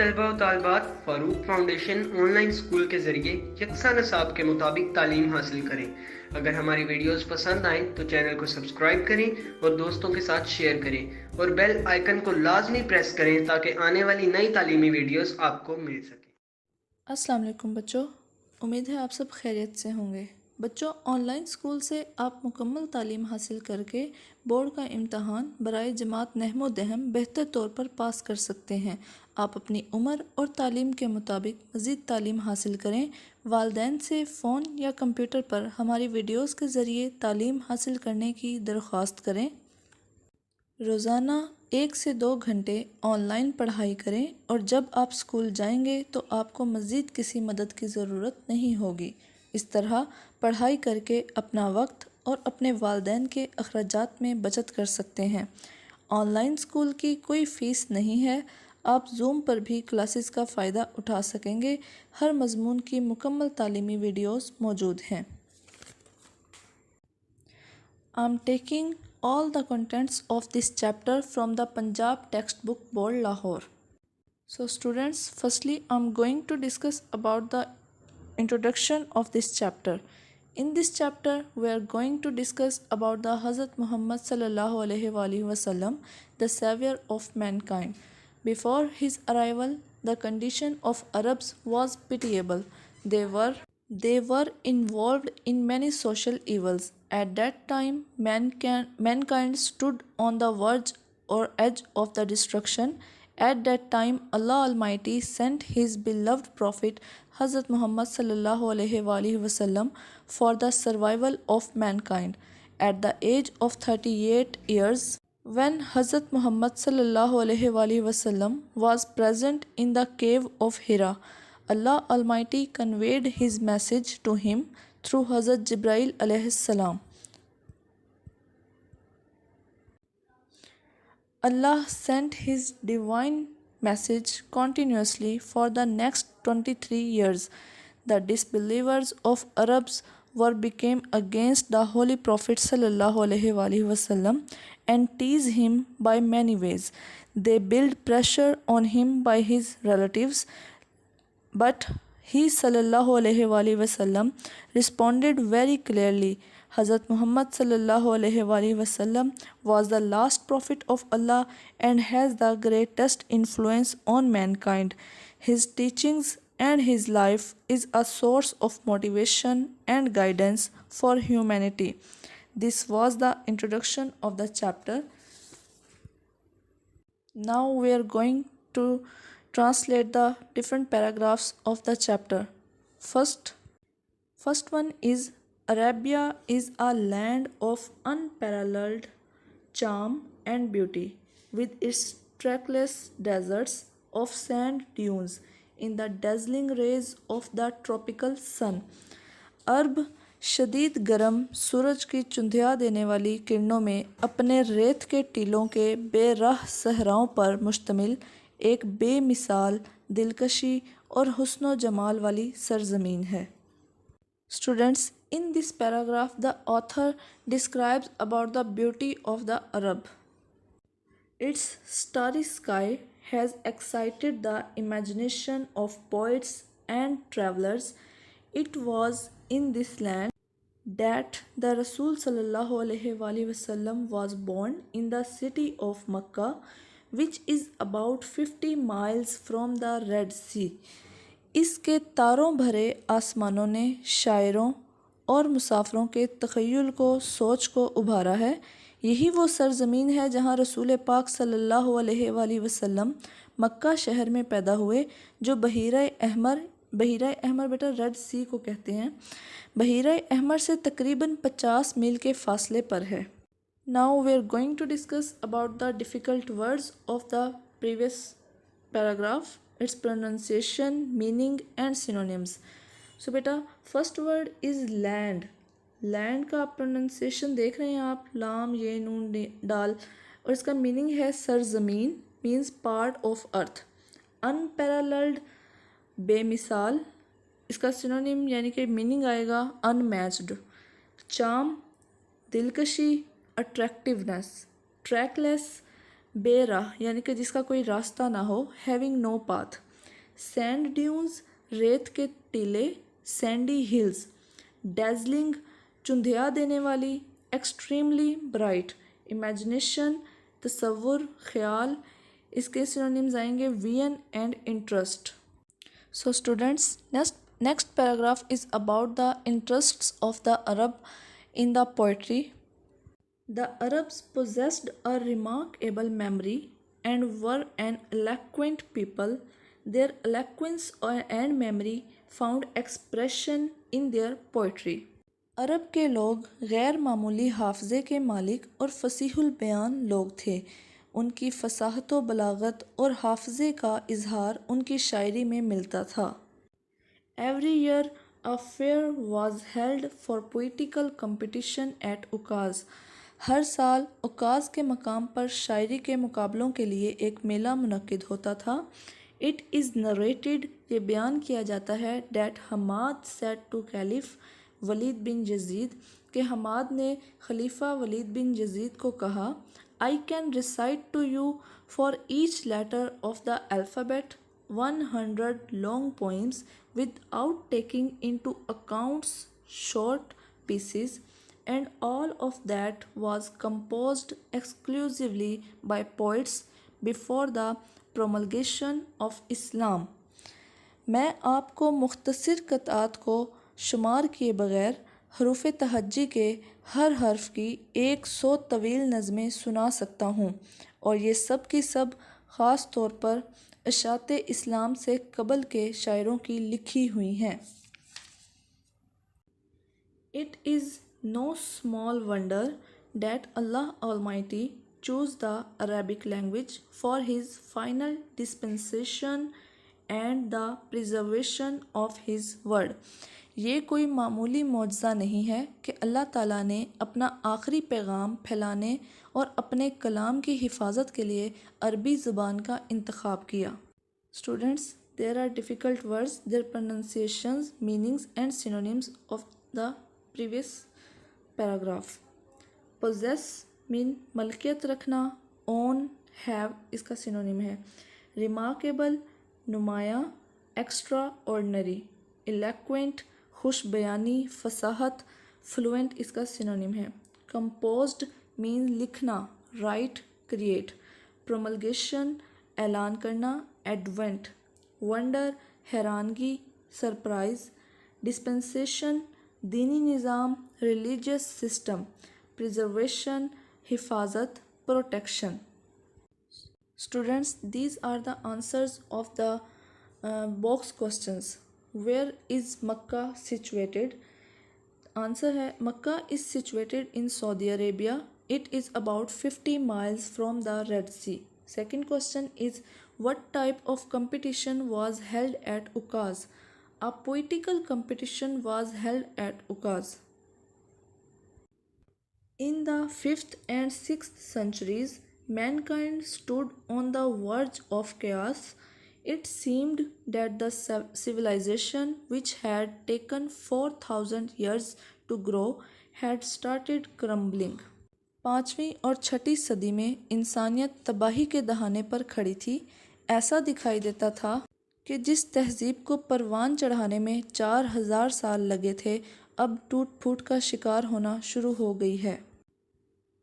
طلبہ و طالبات فاروق فاؤنڈیشن آن لائن اسکول کے ذریعے یکساں نصاب کے مطابق تعلیم حاصل کریں۔ اگر ہماری ویڈیوز پسند آئیں تو چینل کو سبسکرائب کریں اور دوستوں کے ساتھ شیئر کریں اور بیل آئیکن کو لازمی پریس کریں تاکہ آنے والی نئی تعلیمی ویڈیوز آپ کو مل سکیں۔ السلام علیکم بچوں، امید ہے آپ سب خیریت سے ہوں گے۔ بچوں، آن لائن اسکول سے آپ مکمل تعلیم حاصل کر کے بورڈ کا امتحان برائے جماعت نحم و دہم بہتر طور پر پاس کر سکتے ہیں۔ آپ اپنی عمر اور تعلیم کے مطابق مزید تعلیم حاصل کریں۔ والدین سے فون یا کمپیوٹر پر ہماری ویڈیوز کے ذریعے تعلیم حاصل کرنے کی درخواست کریں۔ روزانہ 1 سے 2 گھنٹے آن لائن پڑھائی کریں اور جب آپ اسکول جائیں گے تو آپ کو مزید کسی مدد کی ضرورت نہیں ہوگی۔ اس طرح پڑھائی کر کے اپنا وقت اور اپنے والدین کے اخراجات میں بچت کر سکتے ہیں۔ آن لائن اسکول کی کوئی فیس نہیں ہے۔ آپ زوم پر بھی کلاسز کا فائدہ اٹھا سکیں گے۔ ہر مضمون کی مکمل تعلیمی ویڈیوز موجود ہیں۔ I'm taking all the contents of this chapter from the Punjab textbook Board Lahore. So students, firstly I'm going to discuss about the introduction of this chapter. In this chapter we are going to discuss about the Hazrat Muhammad sallallahu alaihi wasallam, the savior of mankind. Before his arrival, the condition of Arabs was pitiable. They were involved in many social evils. At that time, mankind stood on the verge or edge of the destruction. At that time, Allah Almighty sent His beloved Prophet Hazrat Muhammad sallallahu alaihi wasallam for the survival of mankind. At the age of 38 years, when Hazrat Muhammad sallallahu alaihi wasallam was present in the cave of Hira, Allah Almighty conveyed His message to him through Hazrat Jibreel alayhi salam. Allah sent His divine message continuously for the next 23 years. The disbelievers of Arabs became against the Holy Prophet sallallahu alaihi wasallam and teased him by many ways. They built pressure on him by his relatives, but he sallallahu alaihi wasallam responded very clearly. Hazrat Muhammad sallallahu alaihi wasallam was the last prophet of Allah and has the greatest influence on mankind. His teachings and his life is a source of motivation and guidance for humanity. This was the introduction of the chapter. Now we are going to translate the different paragraphs of the chapter. First one is, Arabia is a land of unparalleled charm and beauty, with its trackless deserts of sand dunes in the dazzling rays of the tropical sun. عرب شدید گرم سورج کی چندھیا دینے والی کرنوں میں اپنے ریت کے ٹیلوں کے بے راہ صحراؤں پر مشتمل ایک بے مثال دلکشی اور حسن و جمال والی سرزمین ہے۔ Students, in this paragraph the author describes about the beauty of the Arab. Its starry sky has excited the imagination of poets and travelers. It was in this land that the Rasul sallallahu alaihi wasallam was born, in the city of Makkah, which is about 50 miles from the Red Sea. اس کے تاروں بھرے آسمانوں نے شاعروں اور مسافروں کے تخیل کو، سوچ کو ابھارا ہے۔ یہی وہ سرزمین ہے جہاں رسول پاک صلی اللہ علیہ وسلم مکہ شہر میں پیدا ہوئے، جو بحیرہ احمر بیٹا ریڈ سی کو کہتے ہیں، بحیرہ احمر سے تقریباً 50 میل کے فاصلے پر ہے۔ Now we are going to discuss about the difficult words of the previous paragraph, its pronunciation, meaning and synonyms. So beta first word is land. Land کا pronunciation دیکھ رہے ہیں آپ، لام یہ نون ڈال، اور اس کا meaning ہے سرزمین، means part of earth. Unparalleled بے مثال، اس کا synonym یعنی کہ meaning آئے گا unmatched. Charm دلکشی، attractiveness. Trackless بے راہ یعنی کہ جس کا کوئی راستہ نہ ہو، having no path. سینڈ ڈیونز ریت کے ٹیلے، سینڈی ہلز، ڈیزلنگ چندھیا دینے والی، ایکسٹریملی برائٹ، امیجنیشن تصور، خیال، اس کے سینونیمز آئیں گے when and interest. So students, next paragraph is about the interests of the Arab in the poetry. The Arabs possessed a remarkable memory and were an eloquent people. Their eloquence and memory found expression in their poetry. عرب کے لوگ غیر معمولی حافظے کے مالک اور فصیح البیان لوگ تھے. ان کی فصاحت و بلاغت اور حافظے کا اظہار ان کی شاعری میں ملتا تھا. Every year a fair was held for poetical competition at Ukaz. ہر سال عکاظ کے مقام پر شاعری کے مقابلوں کے لیے ایک میلہ منعقد ہوتا تھا. It is narrated، یہ بیان کیا جاتا ہے that Hammad said to Caliph ولید بن یزید کہ حماد نے خلیفہ ولید بن یزید کو کہا I can recite to you for each letter of the alphabet 100 long poems without taking into accounts short pieces, and all of that was composed exclusively by poets before the promulgation of Islam. میں آپ کو مختصر قطعات کو شمار کیے بغیر حروف تہجی کے ہر حرف کی 100 طویل نظمیں سنا سکتا ہوں، اور یہ سب کی سب خاص طور پر اشاعت اسلام سے قبل کے شاعروں کی لکھی ہوئی ہیں. It is no small wonder that Allah Almighty chose the Arabic language for His final dispensation and the preservation of His word. یہ کوئی معمولی معجزہ نہیں ہے کہ اللہ تعالیٰ نے اپنا آخری پیغام پھیلانے اور اپنے کلام کی حفاظت کے لیے عربی زبان کا انتخاب کیا. Students, there are difficult words, their pronunciations, meanings and synonyms of the previous paragraph. Possess mean ملکیت رکھنا، own have اس کا سینونیم ہے. remarkable نمایاں، extraordinary eloquent خوش بیانی، فصاحت، fluent اس کا سینونیم ہے. composed mean لکھنا، write create. promulgation اعلان کرنا، advent. wonder حیرانگی، surprise. dispensation دینی نظام، religious system. preservation حفاظت، protection. Students, these are the answers of the box questions. Where is Makkah situated? Answer ہے Makkah is situated in Saudi Arabia. It is about 50 miles from the Red Sea. Second question is what type of competition was held at Ukaz? A poetical competition was held at Ukaz. In the 5th and 6th centuries, mankind stood on the verge of chaos. It seemed that the civilization, which had taken 4,000 years to grow, had started crumbling. 5ویں اور 6ٹھی صدی میں انسانیت تباہی کے دہانے پر کھڑی تھی. ایسا دکھائی دیتا تھا کہ جس تہذیب کو پروان چڑھانے میں 4000 سال لگے تھے، اب ٹوٹ پھوٹ کا شکار ہونا شروع ہو گئی ہے.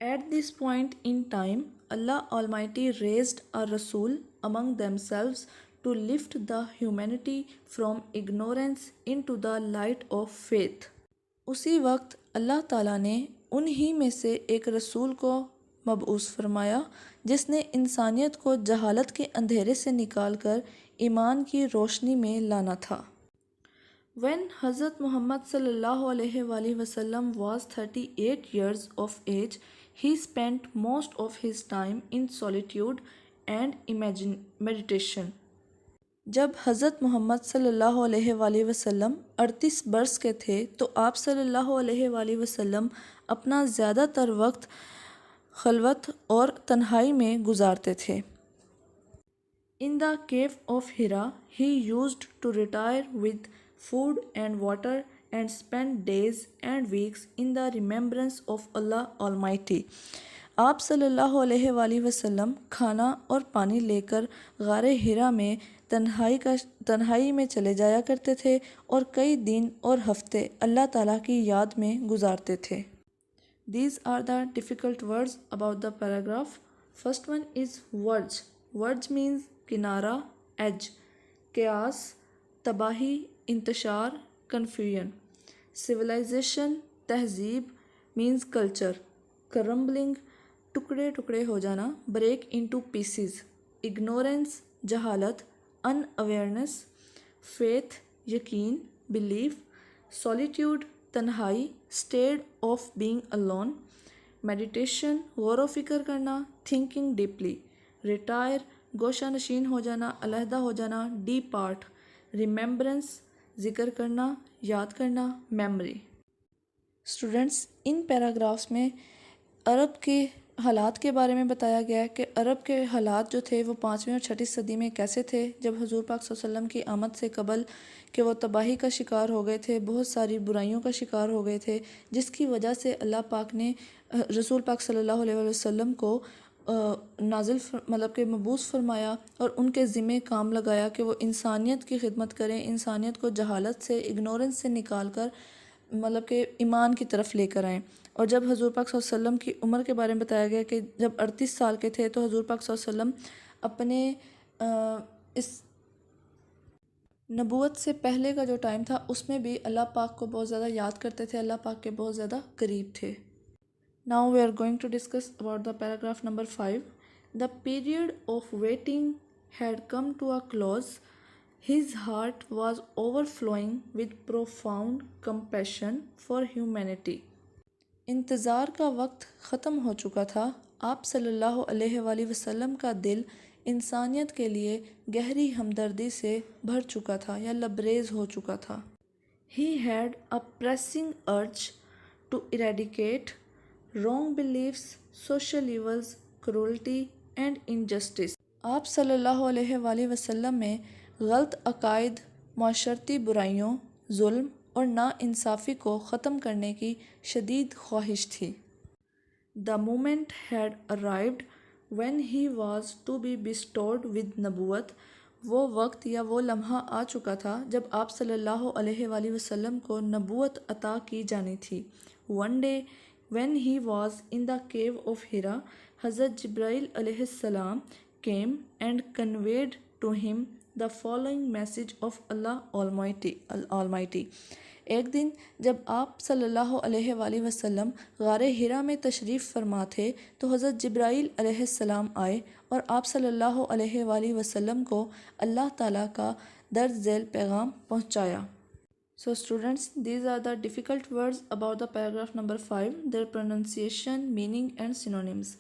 At this point in time, Allah Almighty raised a Rasul among themselves to lift the humanity from ignorance into the light of faith. اسی وقت اللہ تعالیٰ نے انہی میں سے ایک رسول کو مبعوث فرمایا جس نے انسانیت کو جہالت کے اندھیرے سے نکال کر ایمان کی روشنی میں لانا تھا. When حضرت محمد صلی اللہ علیہ وآلہ وسلم was 38 years of age, he spent most of his time in solitude and meditation. جب حضرت محمد صلی اللہ علیہ وآلہ وسلم 38 برس کے تھے تو آپ صلی اللہ علیہ وآلہ وسلم اپنا زیادہ تر وقت خلوت اور تنہائی میں گزارتے تھے. In the cave of Hira, he used to retire with food and water and spend days and weeks in the remembrance of Allah Almighty. آپ صلی اللہ علیہ وآلہ وسلم کھانا اور پانی لے کر غار حرا میں تنہائی میں چلے جایا کرتے تھے اور کئی دن اور ہفتے اللہ تعالیٰ کی یاد میں گزارتے تھے۔ These are the difficult words about the paragraph. First one is verge. Verge means کنارہ, edge. chaos, تباہی, انتشار, confusion. civilization, تہذیب means culture. crumbling, ٹکڑے ٹکڑے ہو جانا, break into pieces. ignorance, جہالت, unawareness. faith, یقین, belief. solitude, تنہائی, state of being alone. meditation, غور و فکر کرنا, thinking deeply. retire, گوشہ نشین ہو جانا, علیحدہ ہو جانا, depart. remembrance, ذکر کرنا, یاد کرنا, memory. اسٹوڈنٹس، ان پیراگرافس میں عرب کے حالات کے بارے میں بتایا گیا ہے کہ عرب کے حالات جو تھے وہ 5ویں اور 6ٹھی صدی میں کیسے تھے، جب حضور پاک صلی اللہ علیہ وسلم کی آمد سے قبل کہ وہ تباہی کا شکار ہو گئے تھے، بہت ساری برائیوں کا شکار ہو گئے تھے، جس کی وجہ سے اللہ پاک نے رسول پاک صلی اللہ علیہ وسلم کو مطلب کہ مبعوث فرمایا اور ان کے ذمہ کام لگایا کہ وہ انسانیت کی خدمت کریں، انسانیت کو جہالت سے، اگنورنس سے نکال کر مطلب کہ ایمان کی طرف لے کر آئیں۔ اور جب حضور پاک صلی اللہ علیہ وسلم کی عمر کے بارے میں بتایا گیا کہ جب 38 سال کے تھے تو حضور پاک صلی اللہ علیہ وسلم اپنے اس نبوت سے پہلے کا جو ٹائم تھا اس میں بھی اللہ پاک کو بہت زیادہ یاد کرتے تھے، اللہ پاک کے بہت زیادہ قریب تھے۔ Now we are going to discuss about the paragraph number 5. The period of waiting had come to a close. His heart was overflowing with profound compassion for humanity. انتظار کا وقت ختم ہو چکا تھا، آپ صلی اللہ علیہ وآلہ وسلم کا دل انسانیت کے لیے گہری ہمدردی سے بھر چکا تھا یا لبریز ہو چکا تھا۔ He had a pressing urge to eradicate wrong beliefs, social evils, cruelty and injustice. آپ صلی اللہ علیہ وآلہ وسلم میں غلط عقائد، معاشرتی برائیوں، ظلم اور ناانصافی کو ختم کرنے کی شدید خواہش تھی۔ The moment had arrived when he was to be bestowed with نبوت. وہ وقت یا وہ لمحہ آ چکا تھا جب آپ صلی اللہ علیہ وآلہ وسلم کو نبوت عطا کی جانی تھی۔ One day when he was in the cave of Hira, حضرت جبرائیل علیہ السلام came and conveyed to him the following message of Allah Almighty. ایک دن جب آپ صلی اللہ علیہ وآلہ وسلم غار حرا میں تشریف فرما تھے تو حضرت جبرائیل علیہ السلام آئے اور آپ صلی اللہ علیہ وآلہ وسلم کو اللہ تعالیٰ کا درج ذیل پیغام پہنچایا۔ So students, these are the difficult words about the paragraph number 5, their pronunciation, meaning and synonyms.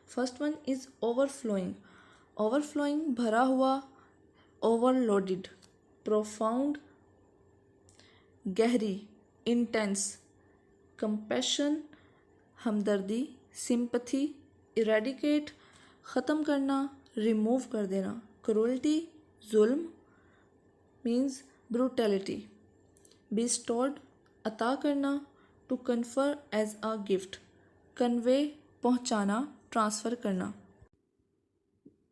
First one is overflowing. Overflowing بھرا ہوا، overloaded. Profound گہری، intense. Compassion ہمدردی، sympathy. Eradicate ختم کرنا، remove کر دینا. Cruelty ظلم means brutality. Bestowed عطا کرنا، to confer as a gift. Convey پہنچانا، ٹرانسفر کرنا۔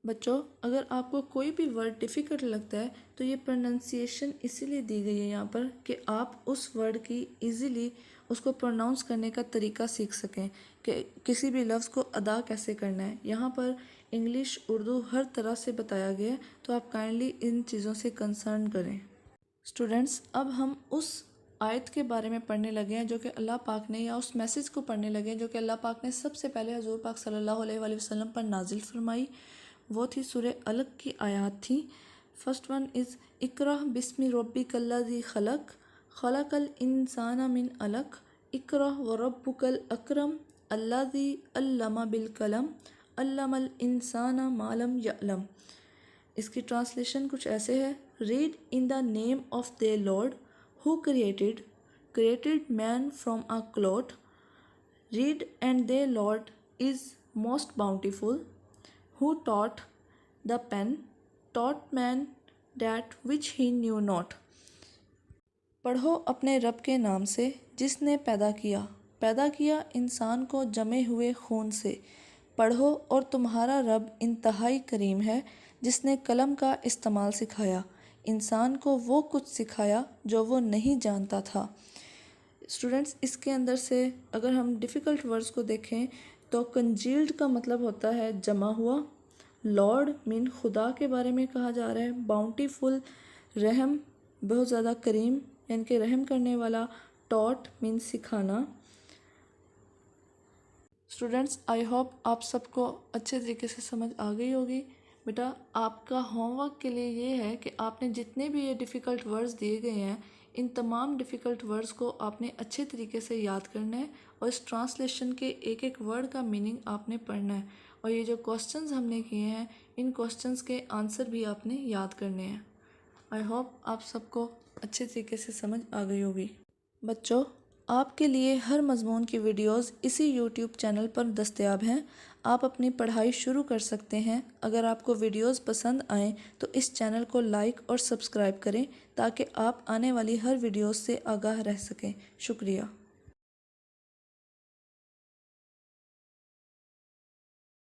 بچوں، اگر آپ کو کوئی بھی ورڈ ڈیفیکلٹ لگتا ہے تو یہ پروننسیشن اسی لیے دی گئی ہے یہاں پر کہ آپ اس ورڈ کی ایزیلی اس کو پروناؤنس کرنے کا طریقہ سیکھ سکیں کہ کسی بھی لفظ کو ادا کیسے کرنا ہے۔ یہاں پر انگلش، اردو ہر طرح سے بتایا گیا ہے، تو آپ کائنڈلی ان چیزوں سے کنسرن کریں۔ اسٹوڈنٹس، اب ہم اس آیت کے بارے میں پڑھنے لگے ہیں جو کہ اللہ پاک نے، یا اس میسج کو پڑھنے لگے ہیں جو کہ اللہ پاک نے سب سے پہلے حضور پاک صلی اللہ علیہ وآلہ وسلم پر نازل فرمائی۔ وہ تھی سورہ علق کی آیات تھی۔ فرسٹ ون از اقرأ بسم ربک الذی خلق، خلق الانسان من علق، اقرأ وربک الاکرم الذی علم بالقلم، علم الانسان ما لم یعلم۔ اس کی ٹرانسلیشن کچھ ایسے ہے: read in the name of the lord who created man from a clot. Read and their Lord is most bountiful, who taught the pen, taught man that which he knew not. پڑھو اپنے رب کے نام سے جس نے پیدا کیا انسان کو جمے ہوئے خون سے، پڑھو اور تمہارا رب انتہائی کریم ہے جس نے قلم کا استعمال سکھایا، انسان کو وہ کچھ سکھایا جو وہ نہیں جانتا تھا۔ اسٹوڈنٹس، اس کے اندر سے اگر ہم ڈیفیکلٹ ورڈز کو دیکھیں تو کنجیلڈ کا مطلب ہوتا ہے جمع ہوا، لارڈ مین خدا کے بارے میں کہا جا رہا ہے، باؤنٹی فل رحم بہت زیادہ کریم یعنی کہ رحم کرنے والا، ٹاٹ مین سکھانا۔ اسٹوڈنٹس، آئی ہوپ آپ سب کو اچھے طریقے سے سمجھ آ گئی ہوگی۔ بیٹا آپ کا ہوم ورک کے لیے یہ ہے کہ آپ نے جتنے بھی یہ ڈیفیکلٹ ورڈز دیے گئے ہیں ان تمام ڈیفیکلٹ ورڈز کو آپ نے اچھے طریقے سے یاد کرنا ہے اور اس ٹرانسلیشن کے ایک ایک ورڈ کا میننگ آپ نے پڑھنا ہے، اور یہ جو کوسچنز ہم نے کیے ہیں ان کوسچنز کے آنسر بھی آپ نے یاد کرنے ہیں۔ آئی ہوپ آپ سب کو اچھے طریقے سے سمجھ آ گئی ہوگی۔ بچوں، آپ کے لیے ہر مضمون کی ویڈیوز اسی یوٹیوب چینل پر دستیاب ہیں، آپ اپنی پڑھائی شروع کر سکتے ہیں۔ اگر آپ کو ویڈیوز پسند آئیں تو اس چینل کو لائک اور سبسکرائب کریں تاکہ آپ آنے والی ہر ویڈیوز سے آگاہ رہ سکیں۔ شکریہ۔